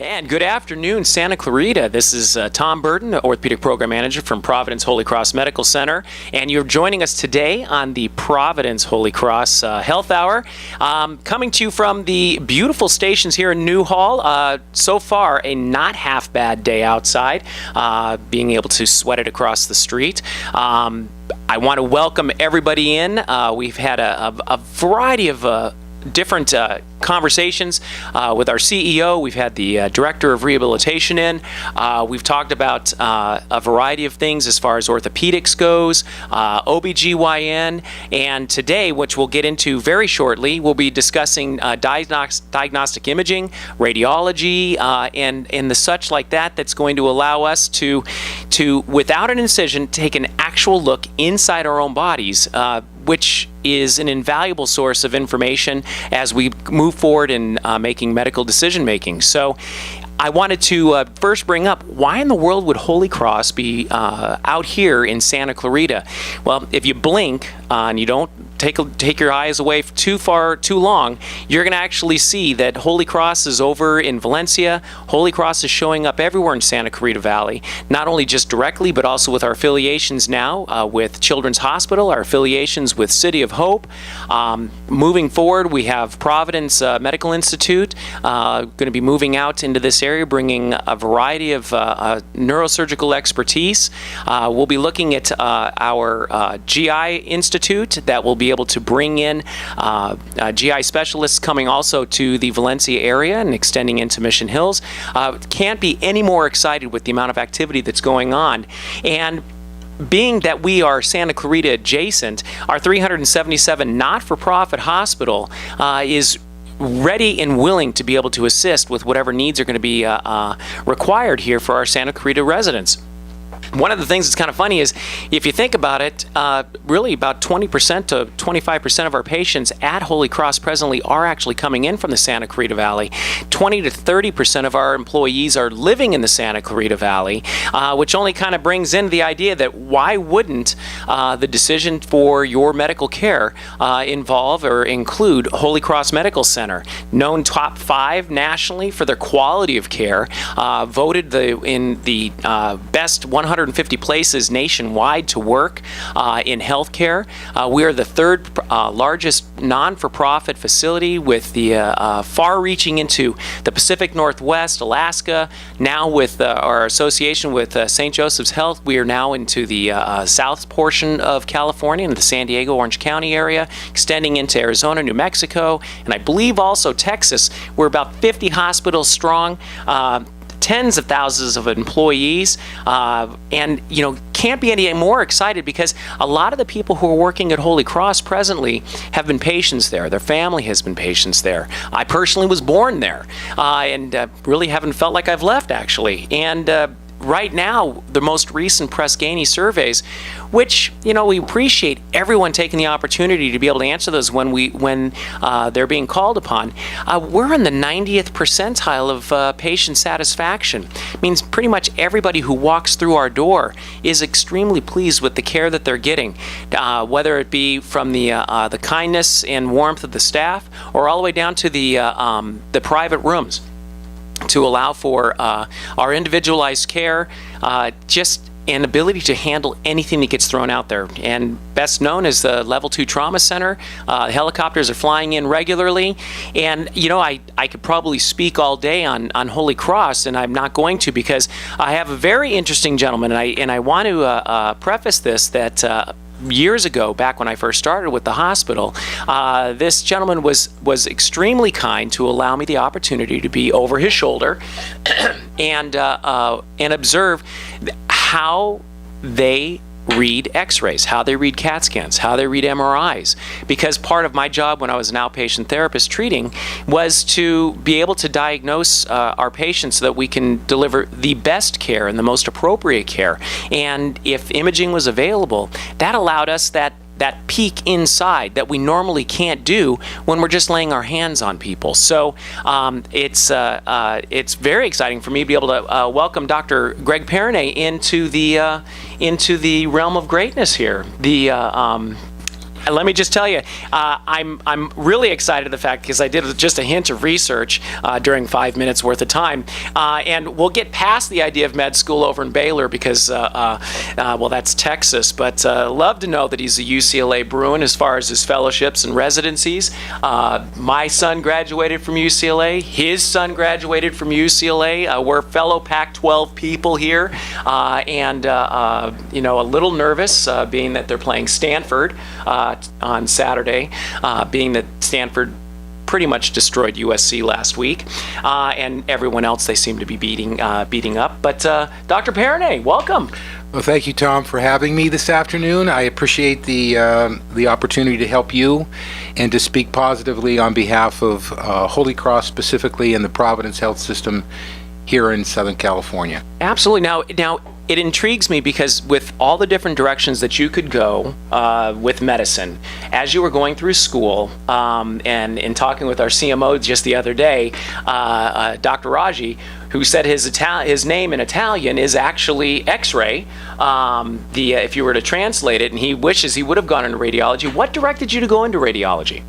And good afternoon, Santa Clarita. This is Tom Burton, Orthopedic Program Manager from Providence Holy Cross Medical Center. And you're joining us today on the Providence Holy Cross Health Hour. Coming to you from the beautiful stations here in Newhall. So far, a not half bad day outside, being able to sweat it across the street. I want to welcome everybody in. We've had a variety of different conversations with our CEO. We've had the Director of Rehabilitation in. We've talked about a variety of things as far as orthopedics goes, OBGYN, and today, which we'll get into very shortly, we'll be discussing diagnostic imaging, radiology, and the such like that that's going to allow us to without an incision, take an actual look inside our own bodies, which is an invaluable source of information as we move forward in making medical decision making. So I wanted to first bring up, why in the world would Holy Cross be out here in Santa Clarita? Well, if you blink and you don't take your eyes away too long, you're going to actually see that Holy Cross is over in Valencia. Holy Cross is showing up everywhere in Santa Clarita Valley, not only just directly, but also with our affiliations now with Children's Hospital, our affiliations with City of Hope. Moving forward, we have Providence Medical Institute going to be moving out into this area, bringing a variety of neurosurgical expertise. We'll be looking at our GI Institute that will be able to bring in GI specialists coming also to the Valencia area and extending into Mission Hills. Can't be any more excited with the amount of activity that's going on. And being that we are Santa Clarita adjacent, our 377 not-for-profit hospital is ready and willing to be able to assist with whatever needs are going to be required here for our Santa Clarita residents. One of the things that's kind of funny is, if you think about it, really about 20% to 25% of our patients at Holy Cross presently are actually coming in from the Santa Clarita Valley. 20 to 30% of our employees are living in the Santa Clarita Valley, which only kind of brings in the idea that why wouldn't the decision for your medical care involve or include Holy Cross Medical Center, known top 5 nationally for their quality of care, voted in the best 150 places nationwide to work in healthcare. We are the third largest non-for-profit facility, with the far-reaching into the Pacific Northwest, Alaska. Now with our association with St. Joseph's Health, we are now into the south portion of California, in the San Diego, Orange County area, extending into Arizona, New Mexico, and I believe also Texas. We're about 50 hospitals strong. Tens of thousands of employees, and can't be any more excited because a lot of the people who are working at Holy Cross presently have been patients there. Their family has been patients there. I personally was born there, and really haven't felt like I've left, actually. And right now, the most recent Press Ganey surveys, which we appreciate everyone taking the opportunity to be able to answer those when they're being called upon. We're in the 90th percentile of patient satisfaction. It means pretty much everybody who walks through our door is extremely pleased with the care that they're getting, whether it be from the kindness and warmth of the staff, or all the way down to the private rooms, to allow for our individualized care, just an ability to handle anything that gets thrown out there. And best known as the Level 2 Trauma Center. Helicopters are flying in regularly. And, I could probably speak all day on Holy Cross, and I'm not going to, because I have a very interesting gentleman, and I want to preface this that years ago, back when I first started with the hospital, this gentleman was extremely kind to allow me the opportunity to be over his shoulder and observe how they read x-rays, how they read CAT scans, how they read MRIs. Because part of my job when I was an outpatient therapist treating was to be able to diagnose our patients so that we can deliver the best care and the most appropriate care. And if imaging was available, that allowed us that peek inside that we normally can't do when we're just laying our hands on people. So it's very exciting for me to be able to welcome Dr. Greg Perrine into the realm of greatness here. let me just tell you, I'm really excited at the fact because I did just a hint of research during 5 minutes worth of time, and we'll get past the idea of med school over in Baylor because, well, that's Texas. But love to know that he's a UCLA Bruin as far as his fellowships and residencies. My son graduated from UCLA. His son graduated from UCLA. We're fellow Pac-12 people here, and a little nervous being that they're playing Stanford on Saturday, being that Stanford pretty much destroyed USC last week, and everyone else they seem to be beating up. But Dr. Perrone, welcome. Well, thank you, Tom, for having me this afternoon. I appreciate the opportunity to help you and to speak positively on behalf of Holy Cross specifically and the Providence Health System here in Southern California. Absolutely. Now, it intrigues me because with all the different directions that you could go with medicine, as you were going through school, and in talking with our CMO just the other day, Dr. Raji, who said his name in Italian is actually X-ray, if you were to translate it, and he wishes he would have gone into radiology. What directed you to go into radiology?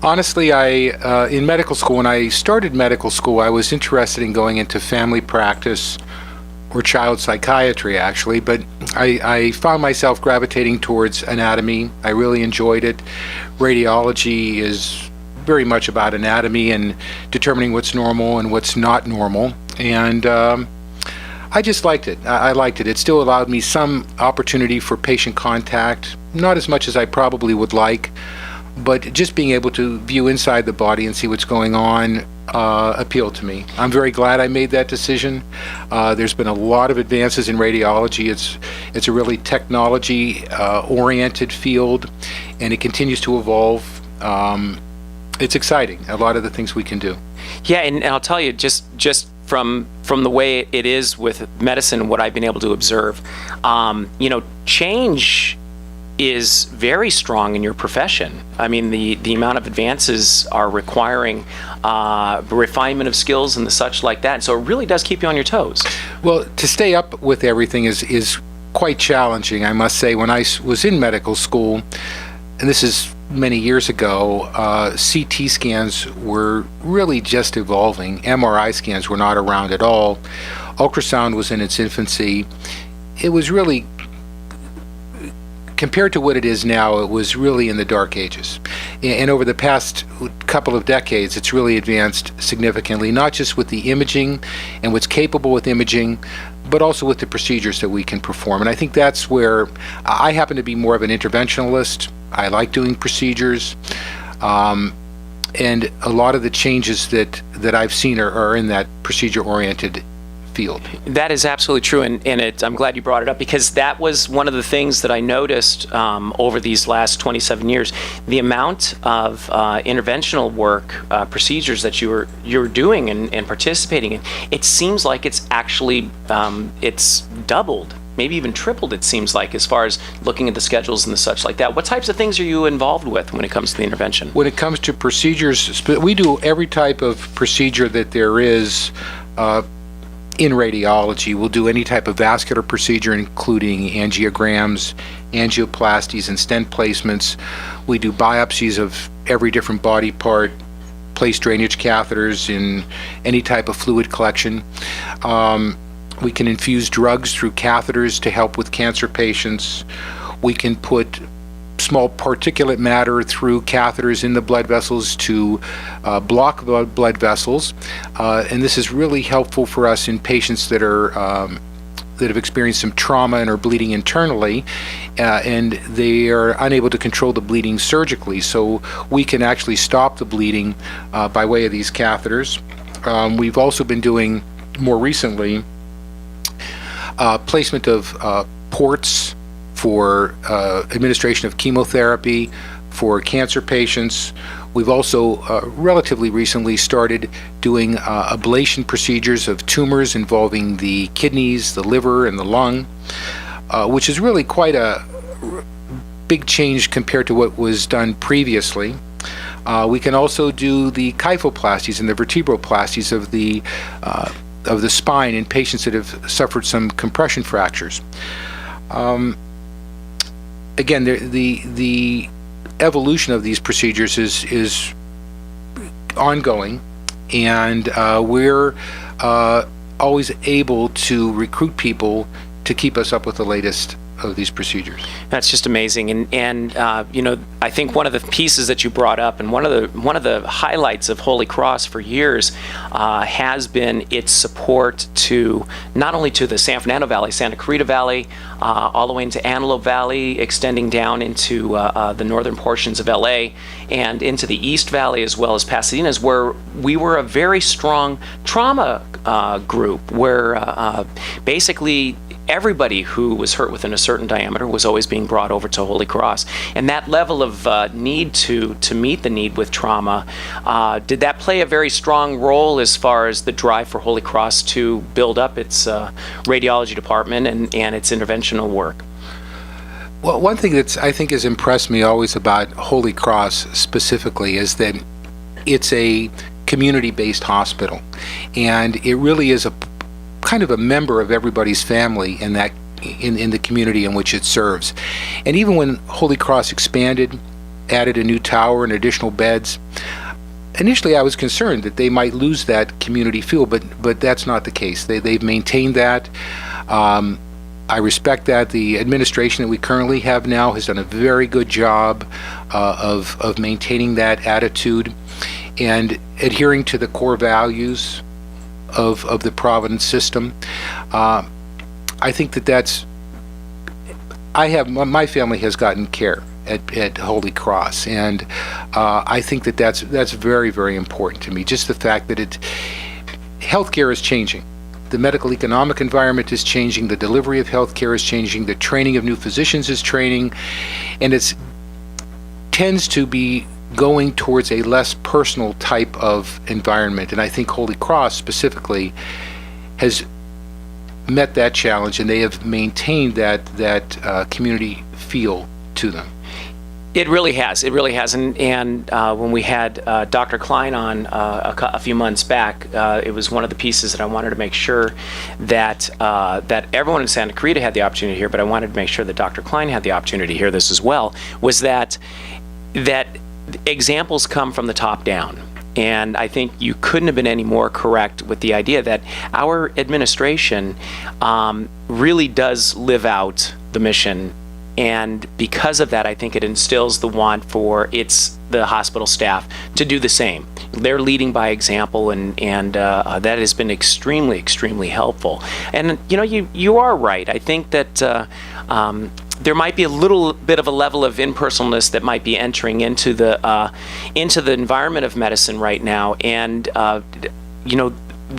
Honestly, in medical school, when I started medical school, I was interested in going into family practice or child psychiatry, actually, but I found myself gravitating towards anatomy. I really enjoyed it. Radiology is very much about anatomy and determining what's normal and what's not normal, and I just liked it. I liked it. It still allowed me some opportunity for patient contact, not as much as I probably would like, but just being able to view inside the body and see what's going on appealed to me. I'm very glad I made that decision. There's been a lot of advances in radiology. It's a really technology oriented field, and it continues to evolve. It's exciting, a lot of the things we can do. Yeah, and I'll tell you, just from the way it is with medicine, what I've been able to observe, change is very strong in your profession. I mean, the amount of advances are requiring refinement of skills and the such like that. So it really does keep you on your toes. Well, to stay up with everything is quite challenging, I must say. When I was in medical school, and this is many years ago, CT scans were really just evolving. MRI scans were not around at all. Ultrasound was in its infancy. It was really, compared to what it is now, it was really in the dark ages. And over the past couple of decades, it's really advanced significantly, not just with the imaging and what's capable with imaging, but also with the procedures that we can perform. And I think that's where I happen to be more of an interventionalist. I like doing procedures. And a lot of the changes that I've seen are in that procedure-oriented field. That is absolutely true, and I'm glad you brought it up because that was one of the things that I noticed over these last 27 years. The amount of interventional work, procedures that you were doing and participating in, it seems like it's actually it's doubled, maybe even tripled, it seems like, as far as looking at the schedules and the such like that. What types of things are you involved with when it comes to the intervention? When it comes to procedures, we do every type of procedure that there is in radiology. We'll do any type of vascular procedure, including angiograms, angioplasties, and stent placements. We do biopsies of every different body part, place drainage catheters in any type of fluid collection. We can infuse drugs through catheters to help with cancer patients. We can put small particulate matter through catheters in the blood vessels to block blood vessels, and this is really helpful for us in patients that have experienced some trauma and are bleeding internally, and they are unable to control the bleeding surgically. So we can actually stop the bleeding by way of these catheters. We've also been doing more recently placement of ports for administration of chemotherapy for cancer patients. We've also relatively recently started doing ablation procedures of tumors involving the kidneys, the liver, and the lung, which is really quite a big change compared to what was done previously. We can also do the kyphoplasties and the vertebroplasties of the spine in patients that have suffered some compression fractures. again, the evolution of these procedures is ongoing, and we're always able to recruit people to keep us up with the latest of these procedures. That's just amazing, and I think one of the pieces that you brought up, and one of the highlights of Holy Cross for years has been its support to not only to the San Fernando Valley, Santa Clarita Valley, all the way into Antelope Valley, extending down into the northern portions of LA and into the East Valley, as well as Pasadena's, where we were a very strong trauma group, where basically everybody who was hurt within a certain diameter was always being brought over to Holy Cross. And that level of need to meet the need with trauma, did that play a very strong role as far as the drive for Holy Cross to build up its radiology department and its interventional work? Well, one thing that I think has impressed me always about Holy Cross specifically is that it's a community-based hospital, and it really is a kind of a member of everybody's family in that in the community in which it serves. And even when Holy Cross expanded, added a new tower and additional beds, initially I was concerned that they might lose that community feel, but that's not the case. They've maintained that. I respect that. The administration that we currently have now has done a very good job of maintaining that attitude and adhering to the core values of the Providence system. I think my family has gotten care at Holy Cross, and I think that's very, very important to me. Just the fact that healthcare is changing. The medical economic environment is changing, the delivery of healthcare is changing, the training of new physicians is training, and it tends to be going towards a less personal type of environment. And I think Holy Cross specifically has met that challenge, and they have maintained that community feel to them. It really has. It really has. And when we had Dr. Klein on a few months back, it was one of the pieces that I wanted to make sure that everyone in Santa Clarita had the opportunity to hear, but I wanted to make sure that Dr. Klein had the opportunity to hear this as well, was that examples come from the top down. And I think you couldn't have been any more correct with the idea that our administration really does live out the mission. And because of that, I think it instills the want for the hospital staff to do the same. They're leading by example, and that has been extremely, extremely helpful. And you are right. I think that there might be a little bit of a level of impersonalness that might be entering into the environment of medicine right now, and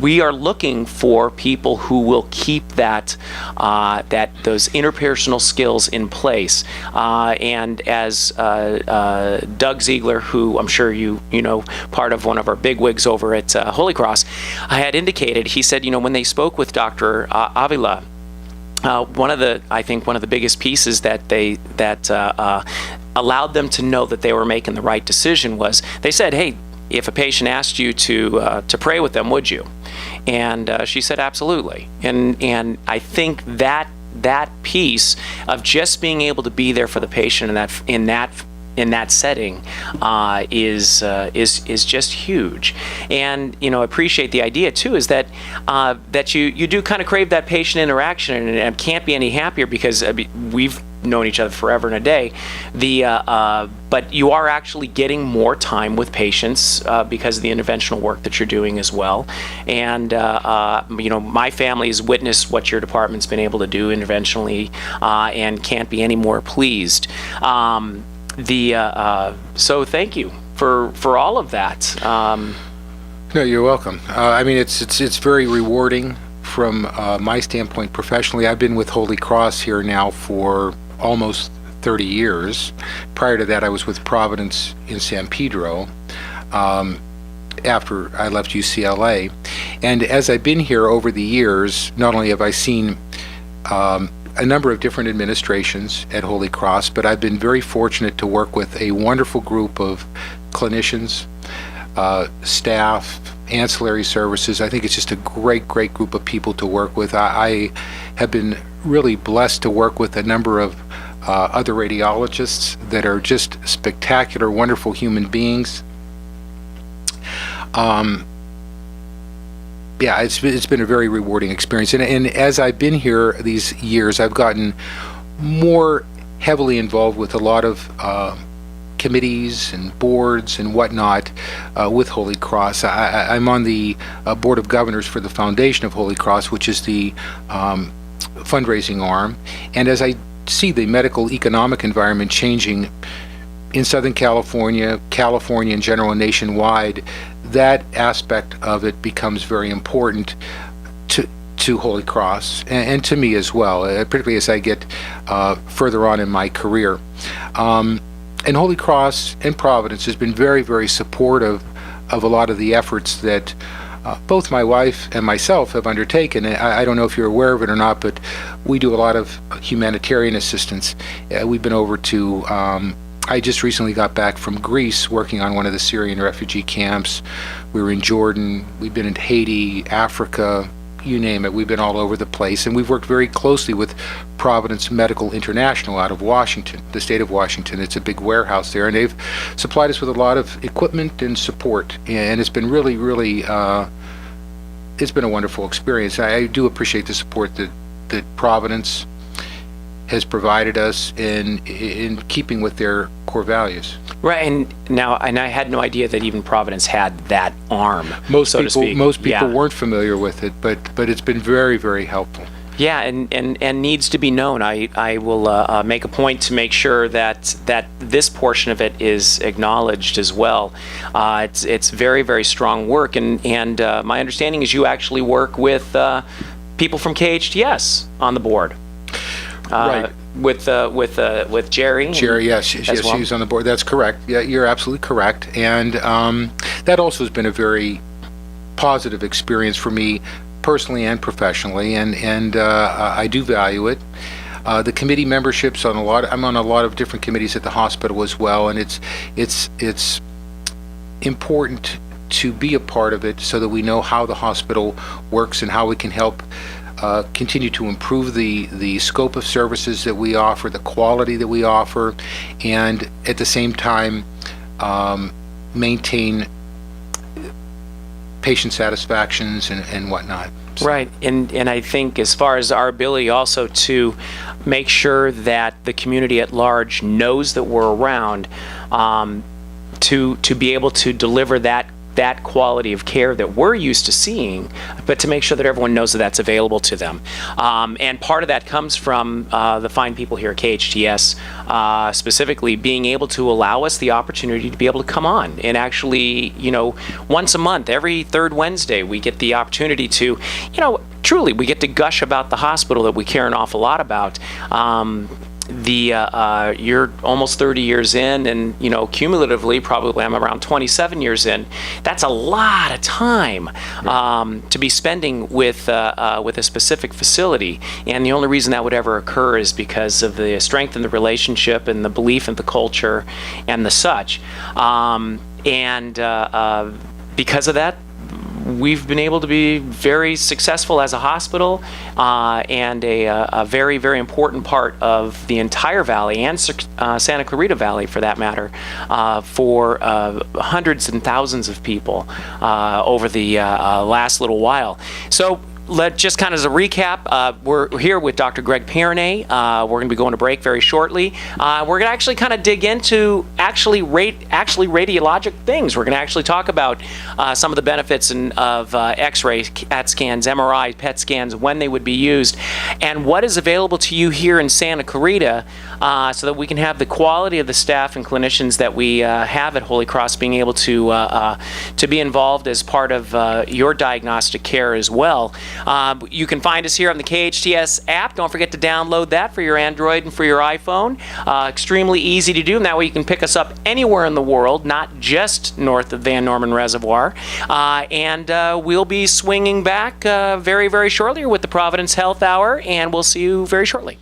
we are looking for people who will keep those interpersonal skills in place. And as Doug Ziegler, who I'm sure you know, part of one of our bigwigs over at Holy Cross, had indicated, he said, when they spoke with Dr. Avila, one of the biggest pieces that allowed them to know that they were making the right decision was, they said, hey, if a patient asked you to pray with them, would you? And she said, absolutely. And I think that piece of just being able to be there for the patient in that setting is just huge. And appreciate the idea too, is that you do kind of crave that patient interaction, and it can't be any happier, because we've known each other forever and a day. But you are actually getting more time with patients because of the interventional work that you're doing as well. And my family has witnessed what your department's been able to do interventionally, and can't be any more pleased. So thank you for all of that. No, you're welcome. It's very rewarding from my standpoint professionally. I've been with Holy Cross here now for almost 30 years. Prior to that, I was with Providence in San Pedro after I left UCLA. And as I've been here over the years, not only have I seen a number of different administrations at Holy Cross, but I've been very fortunate to work with a wonderful group of clinicians, staff, ancillary services. I think it's just a great group of people to work with. I have been really blessed to work with a number of other radiologists that are just spectacular, wonderful human beings. Yeah, it's been a very rewarding experience. And as I've been here these years, I've gotten more heavily involved with a lot of committees and boards and whatnot with Holy Cross. I'm on the Board of Governors for the Foundation of Holy Cross, which is the fundraising arm. And as I see the medical economic environment changing in Southern California, California in general, and nationwide, that aspect of it becomes very important to Holy Cross and to me as well, particularly as I get further on in my career. And Holy Cross and Providence has been very, very supportive of a lot of the efforts that both my wife and myself have undertaken. I don't know if you're aware of it or not, but we do a lot of humanitarian assistance. We've been over to I just recently got back from Greece working on one of the Syrian refugee camps. We were in Jordan, we've been in Haiti, Africa, you name it. We've been all over the place, and we've worked very closely with Providence Medical International out of Washington, the state of Washington. It's a big warehouse there, and they've supplied us with a lot of equipment and support, and it's been really, really, it's been a wonderful experience. I do appreciate the support that Providence has provided us in keeping with their core values. Right, and I had no idea that even Providence had that arm, Most so to speak. people Yeah. weren't familiar with it, but it's been very, very helpful. Yeah, and needs to be known. I will make a point to make sure that this portion of it is acknowledged as well. It's very, very strong work, and my understanding is you actually work with people from KHTS on the board. Right. With Jerry. Jerry, yes, she's on the board. That's correct. Yeah, you're absolutely correct. And that also has been a very positive experience for me personally and professionally, and I do value it. The committee memberships I'm on a lot of different committees at the hospital as well, and it's important to be a part of it so that we know how the hospital works and how we can help continue to improve the scope of services that we offer, the quality that we offer, and at the same time maintain patient satisfactions and whatnot. So. Right, and I think as far as our ability also to make sure that the community at large knows that we're around, to be able to deliver that quality of care that we're used to seeing, but to make sure that everyone knows that that's available to them. And part of that comes from the fine people here at KHTS, specifically being able to allow us the opportunity to be able to come on and actually, once a month, every third Wednesday, we get the opportunity to, truly, we get to gush about the hospital that we care an awful lot about. You're almost 30 years in, and cumulatively probably I'm around 27 years in. That's a lot of time to be spending with a specific facility, and the only reason that would ever occur is because of the strength in the relationship and the belief in the culture and the such, and because of that, we've been able to be very successful as a hospital, and a very, very important part of the entire valley and Santa Clarita Valley, for that matter, for hundreds and thousands of people over the last little while. So just kind of as a recap, we're here with Dr. Greg Perronnet. We're going to be going to break very shortly. We're going to actually kind of dig into actually radiologic things. We're going to actually talk about some of the benefits of X-ray, CAT scans, MRI, PET scans, when they would be used, and what is available to you here in Santa Clarita, so that we can have the quality of the staff and clinicians that we have at Holy Cross being able to be involved as part of your diagnostic care as well. You can find us here on the KHTS app. Don't forget to download that for your Android and for your iPhone. Extremely easy to do, and that way you can pick us up anywhere in the world, not just north of Van Norman Reservoir. And we'll be swinging back very, very shortly with the Providence Health Hour, and we'll see you very shortly.